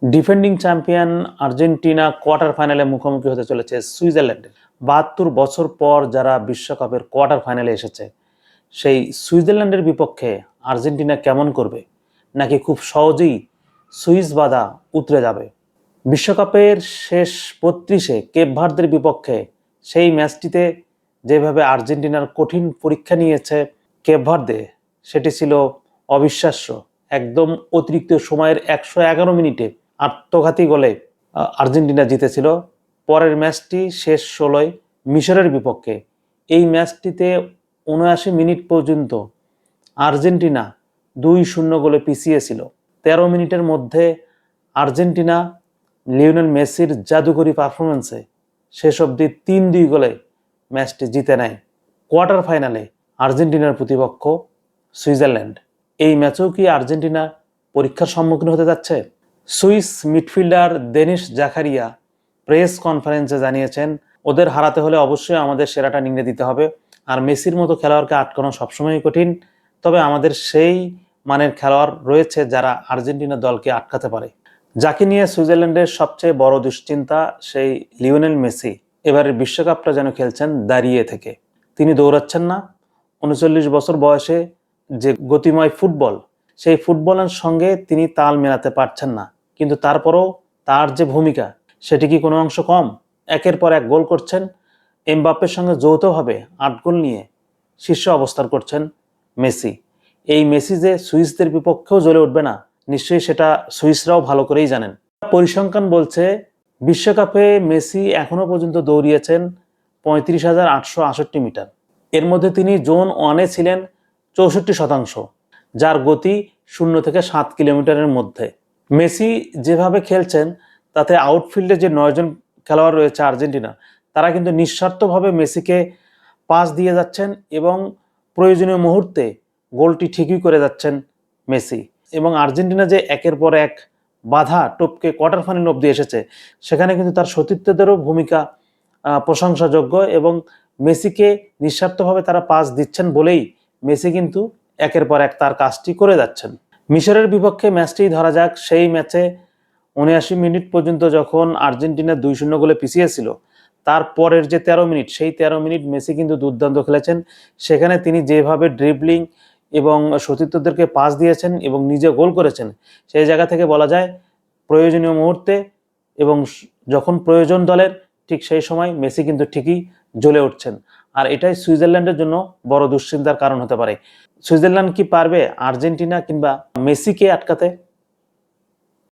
Defending champion Argentina quarter ফাইনালে মুখোমুখি হতে চলেছে সুইজারল্যান্ডের। ৭২ বছর পর যারা বিশ্বকাপের কোয়ার্টার ফাইনালে এসেছে, সেই সুইজারল্যান্ডের বিপক্ষে আর্জেন্টিনা কেমন করবে, নাকি খুব সহজেই সুইস বাধা উতরে যাবে? বিশ্বকাপের শেষ ৩২-এ কেপ ভার্দের বিপক্ষে সেই ম্যাচটিতে যেভাবে আর্জেন্টিনার কঠিন পরীক্ষা নিয়েছে কেপ ভার্দে, সেটি ছিল অবিশ্বাস্য। একদম অতিরিক্ত সময়ের ১১১ মিনিটে আত্মঘাতী গোলে আর্জেন্টিনা জিতেছিল। পরের ম্যাচটি শেষ ১৬য় মিশরের বিপক্ষে। এই ম্যাচটিতে ৭৯ মিনিট পর্যন্ত আর্জেন্টিনা ২-০ গোলে পিছিয়ে ছিল। ১৩ মিনিটের মধ্যে আর্জেন্টিনা লিওনেল মেসির জাদুকরী পারফরমেন্সে শেষ অবধি ৩-২ গোলে ম্যাচটি জিতে নেয়। কোয়ার্টার ফাইনালে আর্জেন্টিনার প্রতিপক্ষ সুইজারল্যান্ড। এই ম্যাচেও কি আর্জেন্টিনা পরীক্ষার সম্মুখীন হতে যাচ্ছে? Swiss midfielder Denis Zakaria press কনফারেন্সে জানিয়েছেন, ওদের হারাতে হলে অবশ্যই আমাদের সেরাটা নিংড়ে দিতে হবে। আর মেসির মতো খেলোয়াড়কে আটকানো সবসময় কঠিন, তবে আমাদের সেই মানের খেলোয়াড় রয়েছে যারা আর্জেন্টিনা দলকে আটকাতে পারে। যাকে নিয়ে সুইজারল্যান্ডের সবচেয়ে বড় দুশ্চিন্তা সেই লিওনেল মেসি। এবারের বিশ্বকাপটা যেন খেলছেন দাঁড়িয়ে থেকে। তিনি দৌড়াচ্ছেন না। ৩৯ বছর বয়সে যে গতিময় ফুটবল, সেই ফুটবলের সঙ্গে তিনি তাল মেলাতে পারছেন না। কিন্তু তারপরও তার যে ভূমিকা, সেটি কি কোনো অংশ কম? একের পর এক গোল করছেন। এমবাপ্পের সঙ্গে যৌথভাবে ৮ গোল নিয়ে শীর্ষ অবস্থান করছেন মেসি। এই মেসি যে সুইসদের বিপক্ষেও জ্বলে উঠবে না, নিশ্চয়ই সেটা সুইসরাও ভালো করেই জানেন। পরিসংখ্যান বলছে বিশ্বকাপে মেসি এখনো পর্যন্ত দৌড়িয়েছেন ৩৫,৮৬৮ মিটার। এর মধ্যে তিনি জোন 1-এ ছিলেন ৬৪%, যার গতি 0 থেকে 7 কিলোমিটারের মধ্যে। মেসি যেভাবে খেলছেন তাতে আউটফিল্ডে যে 9 জন খেলোয়াড় রয়েছে আর্জেন্টিনা, তারা কিন্তু নিঃস্বার্থভাবে মেসিকে পাস দিয়ে যাচ্ছেন এবং প্রয়োজনীয় মুহূর্তে গোলটি ঠিকই করে যাচ্ছেন মেসি। এবং আর্জেন্টিনা যে একের পর এক বাধা টপকে কোয়ার্টার ফাইনাল অবধি এসেছে, সেখানে কিন্তু তার সতীর্থদেরও ভূমিকা প্রশংসাযোগ্য এবং মেসিকে নিঃস্বার্থভাবে তারা পাস দিচ্ছেন বলেই মেসি কিন্তু একের পর এক তার কাজটি করে যাচ্ছেন। মিশরের বিপক্ষে ম্যাচটি ধরা যাক। সেই ম্যাচে ৭৯ মিনিট পর্যন্ত যখন আর্জেন্টিনা ২-০ গোলে পিছিয়ে ছিল, তারপরের যে ১৩ মিনিট, সেই ১৩ মিনিট মেসি কিন্তু দুর্দান্ত খেলেছেন। সেখানে তিনি যেভাবে ড্রিবলিং এবং সতীর্থদেরকে পাস দিয়েছেন এবং নিজে গোল করেছেন, সেই জায়গা থেকে বলা যায় প্রয়োজনীয় মুহূর্তে এবং যখন প্রয়োজন দলের, ঠিক সেই সময় মেসি কিন্তু ঠিকই জ্বলে উঠছেন। আর এটাই সুইজারল্যান্ডের জন্য বড় দুশ্চিন্তার কারণ হতে পারে। সুইজারল্যান্ড কি পারবে আর্জেন্টিনা কিংবা মেসিকে আটকাতে?